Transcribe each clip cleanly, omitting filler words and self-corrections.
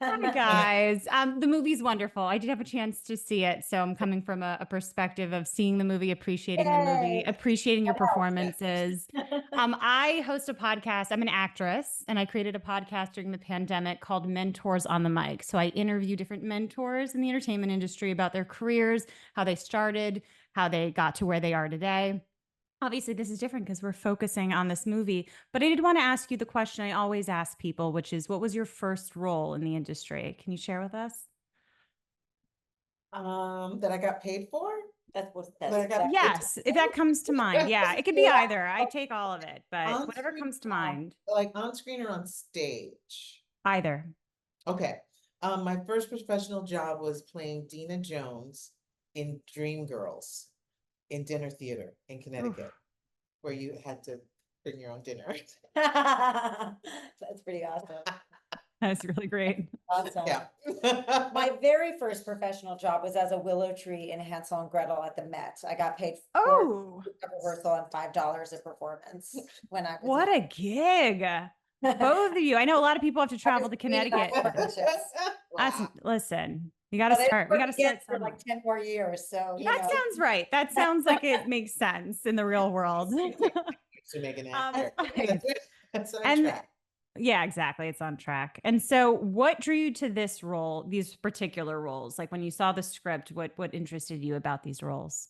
Hi guys. The movie's wonderful. I did have a chance to see it, so I'm coming from a perspective of seeing the movie, Yay. appreciating your performances. I host a podcast. I'm an actress, and I created a podcast during the pandemic called Mentors on the Mic. So I interview different mentors in the entertainment industry about their careers, how they started, how they got to where they are today. Obviously, this is different because we're focusing on this movie, but I did want to ask you the question I always ask people, which is, what was your first role in the industry? Can you share with us? That I got paid for? That's That I got paid Yes, if that comes to mind. Yeah, it could be Yeah. either. I take all of it, but On whatever screen, comes to mind. like on screen or on stage? Either. Okay. My first professional job was playing Dina Jones in Dreamgirls in dinner theater in Connecticut, where you had to bring your own dinner. That's pretty awesome. That's really great. Awesome. Yeah. My very first professional job was as a willow tree in Hansel and Gretel at the Met. I got paid for Oh, a rehearsal and $5 a performance when I was what a gig. Both of you. I know a lot of people have to travel to Connecticut. That's, Wow. listen, you got to start. We got to start for somewhere. like 10 more years. So That sounds right. That sounds like it makes sense in the real world. To make an Um, actor. That's on And track. yeah, exactly. It's on track. And so what drew you to this role, these particular roles? Like when you saw the script, what interested you about these roles?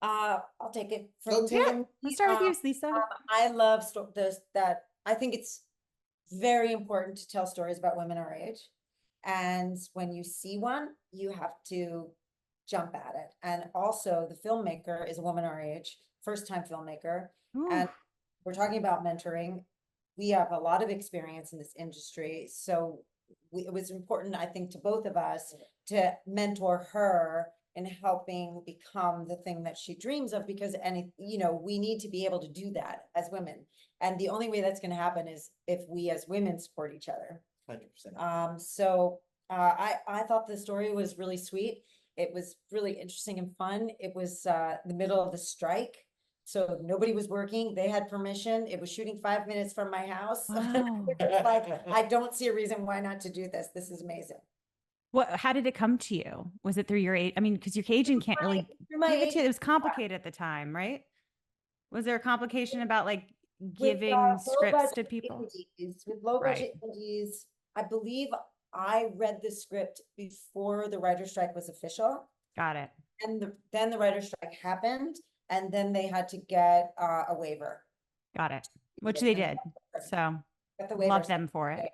I'll take it Go from take Yeah, let's start with you, Lisa. I love this that I think it's very important to tell stories about women our age. And when you see one, you have to jump at it. And also the filmmaker is a woman our age, first time filmmaker. Ooh, And we're talking about mentoring. We have a lot of experience in this industry. So it was important, I think, to both of us to mentor her in helping become the thing that she dreams of, because we need to be able to do that as women. And the only way that's going to happen is if we as women support each other. 100%. I thought the story was really sweet. It was really interesting and fun. It was the middle of the strike, so nobody was working. They had permission. It was shooting 5 minutes from my house. wow. Like, I don't see a reason why not to do this. This is amazing. How did it come to you? Was it through your age? I mean, because your agent can't really Through my give it to you. It age, was complicated at the time, right? Was there a complication about like with giving low scripts budget to people? indies, with low Right. budget indies. I believe I read the script before the writer's strike was official. Got it. And then the writer's strike happened, and then they had to get a waiver. Got it. Which they did. So Got the love waivers. them for it.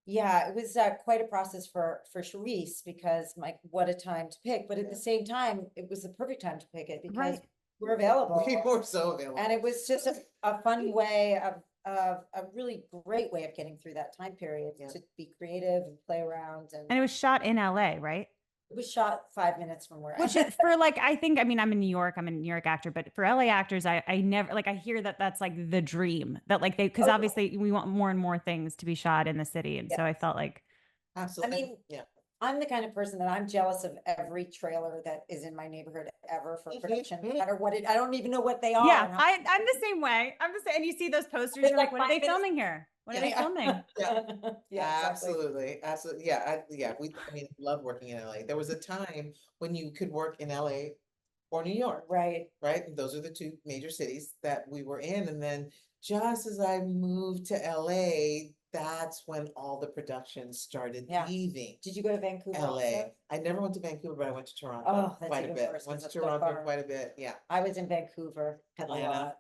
Yeah, it was quite a process for Sherise, because what a time to pick. But at the same time, it was the perfect time to pick it because Right. we're available. We were so available. And it was just a fun way of a really great way of getting through that time period, to be creative and play around. And And it was shot in LA, right? it was shot 5 minutes from where Which for like, I think, I mean, I'm in New York, I'm a New York actor, but for LA actors, I never, like, I hear that that's like the dream that like because obviously we want more and more things to be shot in the city. And so I felt like, Absolutely. I mean, yeah. I'm the kind of person that I'm jealous of every trailer that is in my neighborhood ever for production, no matter what I don't even know what they are. yeah, I'm the same way. I'm the same. And you see those posters, you're like, what are they filming here? What are they filming? Yeah. Yeah, exactly. Absolutely. Absolutely. Yeah. I mean, love working in LA. There was a time when you could work in LA or New York. Right. Right. And those are the two major cities that we were in. And then just as I moved to LA, that's when all the productions started leaving Did you go to Vancouver? LA. Also? I never went to Vancouver, but I went to Toronto Oh, that's quite a even bit. worse, Went to 'cause that's so Toronto far. quite a bit. Yeah. I was in Vancouver. a Atlanta. lot.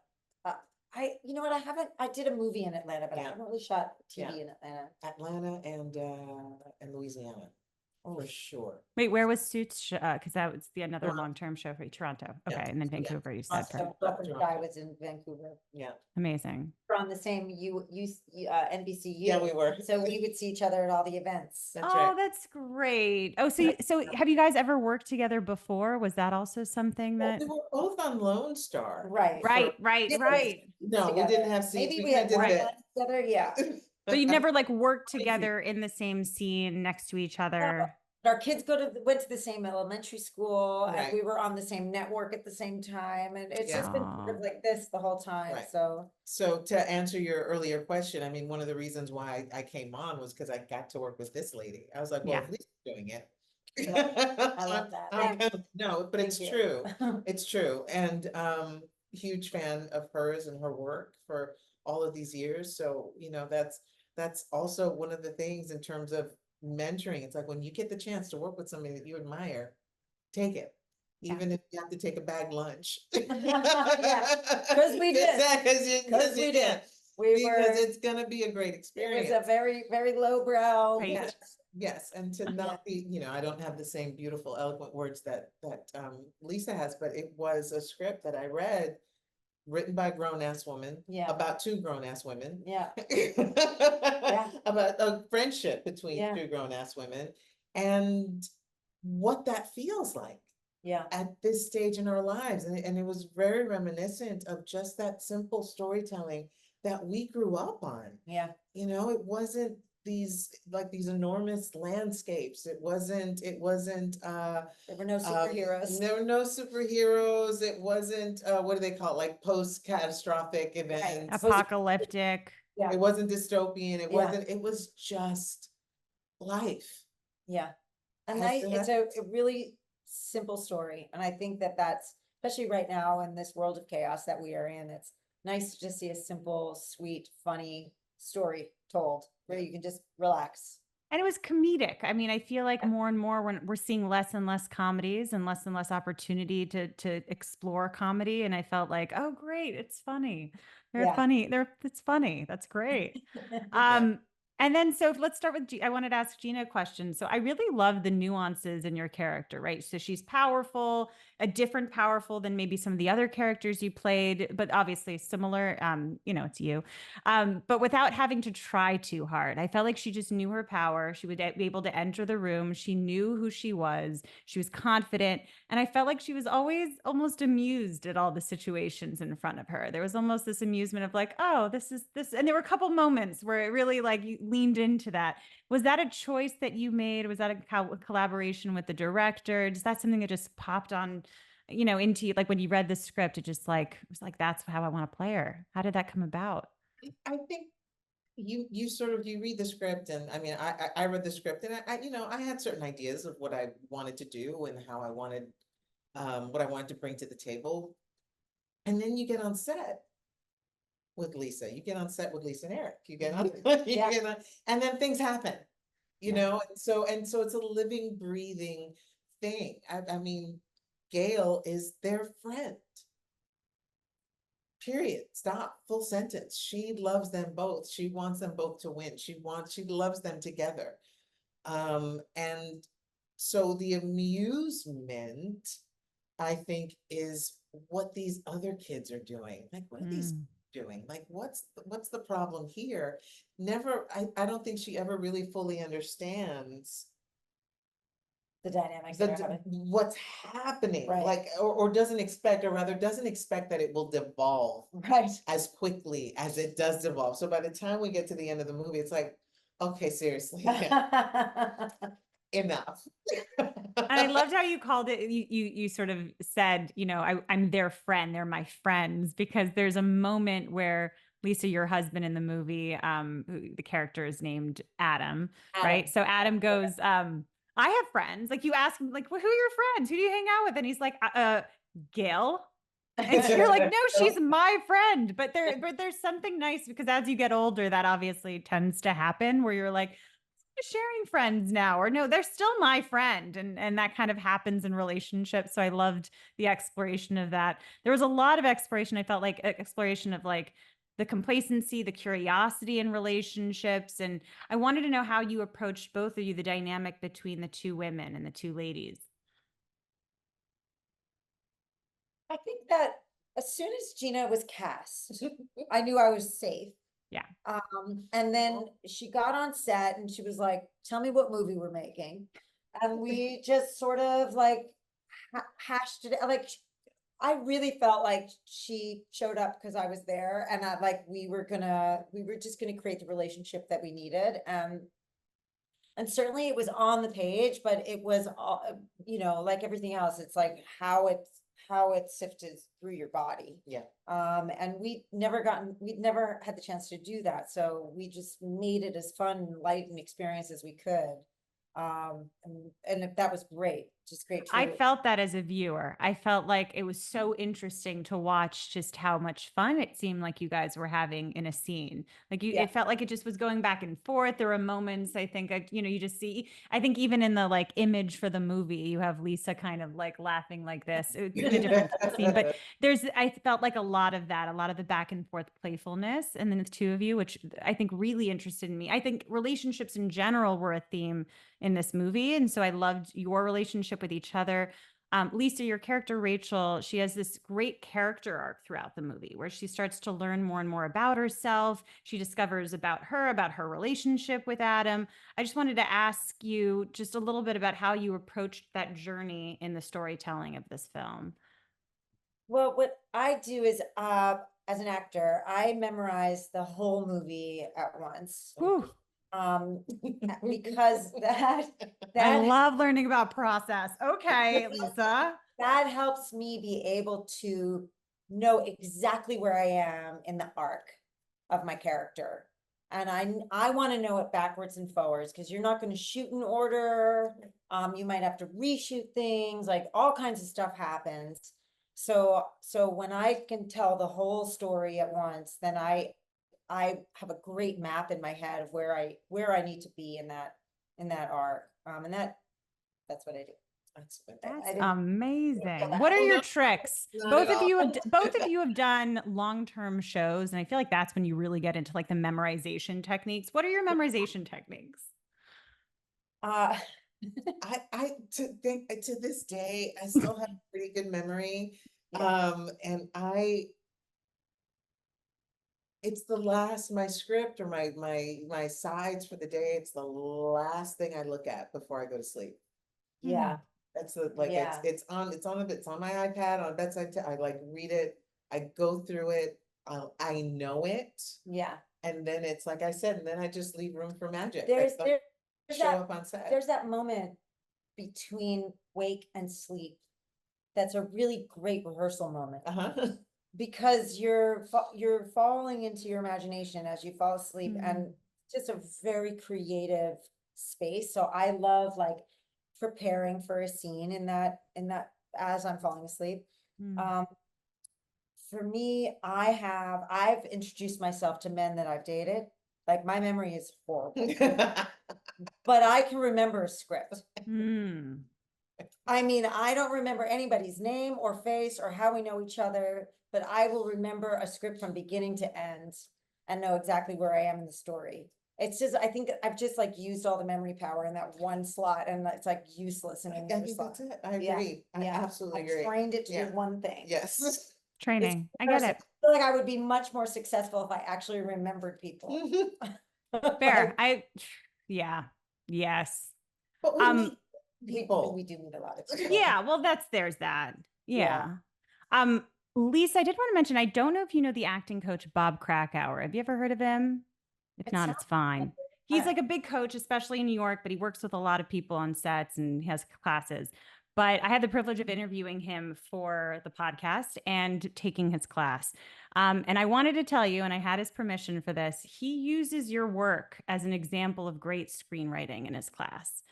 You know what? I did a movie in Atlanta, but I Yeah. haven't really shot TV Yeah. in Atlanta. Atlanta and Louisiana. For sure. Wait, where was Suits? Because that was another Toronto. long-term show for you, Toronto. Okay, Yeah. and then Vancouver, you said. So Brooklyn guy was in Vancouver. Yeah. Amazing. We're on the same NBCU. Yeah, we were. So we would see each other at all the events. That's Oh, right. that's great. Oh, so have you guys ever worked together before? Was that also something Well, that? we were both on Lone Star. Right. Right. No, we didn't have seats. Maybe We we had kinda one did night together. Yeah. But you never like worked together in the same scene next to each other. our kids went to the same elementary school, and Right. we were on the same network at the same time, and it's Yeah. just been sort of like this the whole time, Right. so. So to answer your earlier question, I mean, one of the reasons why I came on was because I got to work with this lady. I was like, well, Yeah. if Lisa's doing it. I love that. No, but it's Thank you. true. It's true. And huge fan of hers and her work for all of these years. So, you know, that's also one of the things in terms of mentoring. It's like when you get the chance to work with somebody that you admire, take it. Yeah. Even if you have to take a bag lunch. Yeah, 'cause we did. Because we you did. did. We Because were, it's gonna be a great it experience. was a very, very lowbrow. Right. Yes, yes, and to not be, you know, I don't have the same beautiful, eloquent words that Lisa has, but it was a script that I read, written by a grown-ass woman, Yeah. about two grown-ass women. Yeah, About a friendship between Yeah. two grown-ass women, and what that feels like yeah, at this stage in our lives. And it was very reminiscent of just that simple storytelling that we grew up on. yeah, You know, it wasn't these enormous landscapes. It wasn't there were no superheroes. there were no superheroes. It wasn't what do they call it? Like post-catastrophic events. Apocalyptic. Yeah. It wasn't dystopian. It Yeah. wasn't, it was just life. Yeah. And As it's a really simple story. And I think that that's, especially right now in this world of chaos that we are in, it's nice to just see a simple, sweet, funny story told where you can just relax. And it was comedic. I mean, I feel like more and more we're seeing less and less comedies and less opportunity to explore comedy. And I felt like, oh, great, it's funny. They're Yeah. funny. It's funny. That's great. And then so let's start with I wanted to ask Gina a question. So I really love the nuances in your character, right? So she's powerful, a different powerful than maybe some of the other characters you played, but obviously similar. You know, it's you. But without having to try too hard. I felt like she just knew her power. She would be able to enter the room. She knew who she was. She was confident. And I felt like she was always almost amused at all the situations in front of her. There was almost this amusement of like, oh, this is this. And there were a couple moments where it really like you leaned into that. Was that a choice that you made? Was that a collaboration with the director? Is that something that just popped on, you know, into you? Like when you read the script, it just like, it was like, that's how I want to play her. How did that come about? I think you sort of, you read the script, and I mean, I read the script, and I you know, I had certain ideas of what I wanted to do and how I wanted what I wanted to bring to the table. And then you get on set with Lisa. You get on set with Lisa and Eric. You get on, Yeah. get on, and then things happen. You Yeah. know, and so it's a living, breathing thing. I mean, Gail is their friend. Period. Stop. Full sentence. She loves them both. She wants them both to win. She loves them together. And so the amusement, I think, is what these other kids are doing. Like, what are these doing? Like, what's the problem here? I don't think she ever really fully understands The dynamics that are happening. what's happening, Right. like, or doesn't expect, or rather doesn't expect that it will devolve Right. as quickly as it does devolve. So by the time we get to the end of the movie, it's like, okay, seriously, enough. And I loved how you called it. You sort of said, you know, I'm their friend. They're my friends, because there's a moment where Lisa, your husband in the movie, who the character is named Adam, right? Adam. So Adam goes, I have friends. Like you ask him, like, well, who are your friends? Who do you hang out with? And he's like, Gail. And so you're like, no, she's my friend. But there's something nice, because as you get older, that obviously tends to happen, where you're like, sharing friends now, or no, they're still my friend, and that kind of happens in relationships. So I loved the exploration of that. There was a lot of exploration. I felt like exploration of like the complacency, the curiosity in relationships, and I wanted to know how you approached, both of you, the dynamic between the two women and the two ladies. I think that as soon as Gina was cast, I knew I was safe. Yeah. And then she got on set and she was like, tell me what movie we're making. And we just sort of like hashed it. Like, I really felt like she showed up because I was there, and we were just gonna create the relationship that we needed. And certainly it was on the page, but it was, you know, like everything else, it's like how it sifted through your body. Yeah. And we'd never had the chance to do that. So we just made it as fun, light and experience as we could. And that was great, just great. I felt that as a viewer. I felt like it was so interesting to watch just how much fun it seemed like you guys were having in a scene. Like it felt like it just was going back and forth. There were moments, I think, you know, you just see, I think even in the like image for the movie, you have Lisa kind of like laughing like this. It's in a different scene, but I felt like a lot of that, a lot of the back and forth playfulness. And then the two of you, which I think really interested in me. I think relationships in general were a theme in this movie. And so I loved your relationship with each other. Lisa, your character, Rachel, she has this great character arc throughout the movie where she starts to learn more and more about herself. She discovers about her relationship with Adam. I just wanted to ask you just a little bit about how you approached that journey in the storytelling of this film. Well, what I do is, as an actor, I memorize the whole movie at once. Whew. Because I that love learning about process. Okay, Lisa. that helps me be able to know exactly where I am in the arc of my character. And I want to know it backwards and forwards, because you're not going to shoot in order. You might have to reshoot things, like all kinds of stuff happens. So when I can tell the whole story at once, then I have a great map in my head of where I need to be in that arc. And that's what I do. That's amazing. What are your tricks? Both of you have done long-term shows, and I feel like that's when you really get into like the memorization techniques. What are your memorization techniques? I to this day, I still have pretty good memory. And it's the last, my script or my sides for the day, it's the last thing I look at before I go to sleep. Yeah. That's it's on my iPad on bedside. I like read it. I go through it. I know it. Yeah. And then it's like I said, and then I just leave room for magic. There's show up on set. There's that moment between wake and sleep. That's a really great rehearsal moment. Because you're falling into your imagination as you fall asleep, and just a very creative space. So I love like preparing for a scene in that as I'm falling asleep. For me, I've introduced myself to men that I've dated. Like my memory is horrible, but I can remember a script. I mean, I don't remember anybody's name or face or how we know each other, but I will remember a script from beginning to end and know exactly where I am in the story. It's just, I think I've just like used all the memory power in that one slot, and it's like useless in another slot. That's it. I agree. I absolutely agree. I trained it to do one thing. Yes. Training. I get it. I feel like I would be much more successful if I actually remembered people. Fair. Yes. But we meet people. We do meet a lot of people. Yeah, well, there's that. Yeah. Lisa, I did want to mention, I don't know if you know the acting coach, Bob Krakauer. Have you ever heard of him? If not, it's fine. He's like a big coach, especially in New York, but he works with a lot of people on sets and he has classes. But I had the privilege of interviewing him for the podcast and taking his class. And I wanted to tell you, and I had his permission for this, he uses your work as an example of great screenwriting in his class.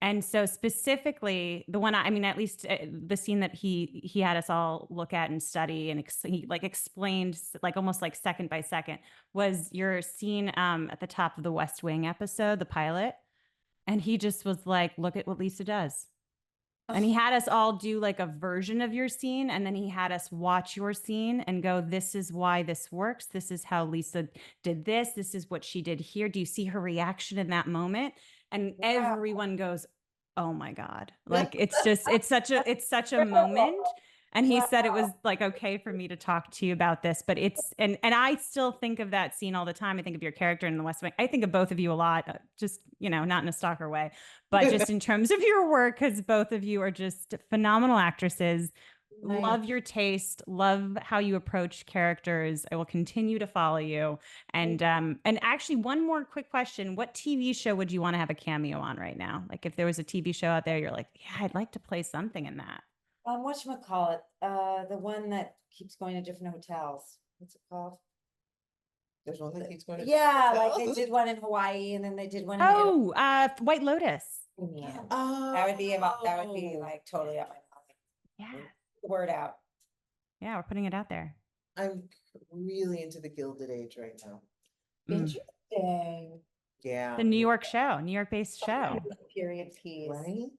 And so specifically the one, I mean, at least the scene that he had us all look at and study, and he like explained like almost like second by second, was your scene at the top of the West Wing episode, the pilot. And he just was like, look at what Lisa does. And he had us all do like a version of your scene. And then he had us watch your scene and go, this is why this works. This is how Lisa did this. This is what she did here. Do you see her reaction in that moment? And everyone goes, oh my God. Like, it's just, it's such a moment. And he said it was like, okay for me to talk to you about this, but it's, and I still think of that scene all the time. I think of your character in the West Wing. I think of both of you a lot, just, you know, not in a stalker way, but just in terms of your work, because both of you are just phenomenal actresses. Nice. love your taste, love how you approach characters. I will continue to follow you. And actually one more quick question. What TV show would you want to have a cameo on right now? Like if there was a TV show out there, you're like, yeah, I'd like to play something in that. Whatchamacallit, the one that keeps going to different hotels. What's it called? There's one that keeps going. to- Yeah, like they did one in Hawaii and then they did one in Italy. Oh, White Lotus. Yeah. Oh. That would be like totally up my alley. Yeah. The word out. Yeah, we're putting it out there. I'm really into the Gilded Age right now. Interesting. Yeah. The New York show, New York-based show. Period piece. Right?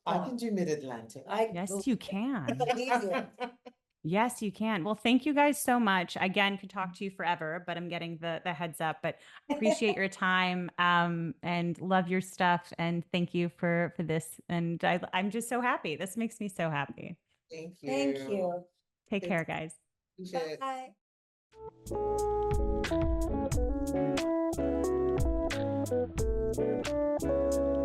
I can do Mid-Atlantic. Yes, you can. Easier. Yes, you can. Well, thank you guys so much. Again, could talk to you forever, but I'm getting the heads up. But appreciate your time and love your stuff. And thank you for this. And I'm just so happy. This makes me so happy. Thank you. Thank you. Take care, guys. Appreciate it. Bye.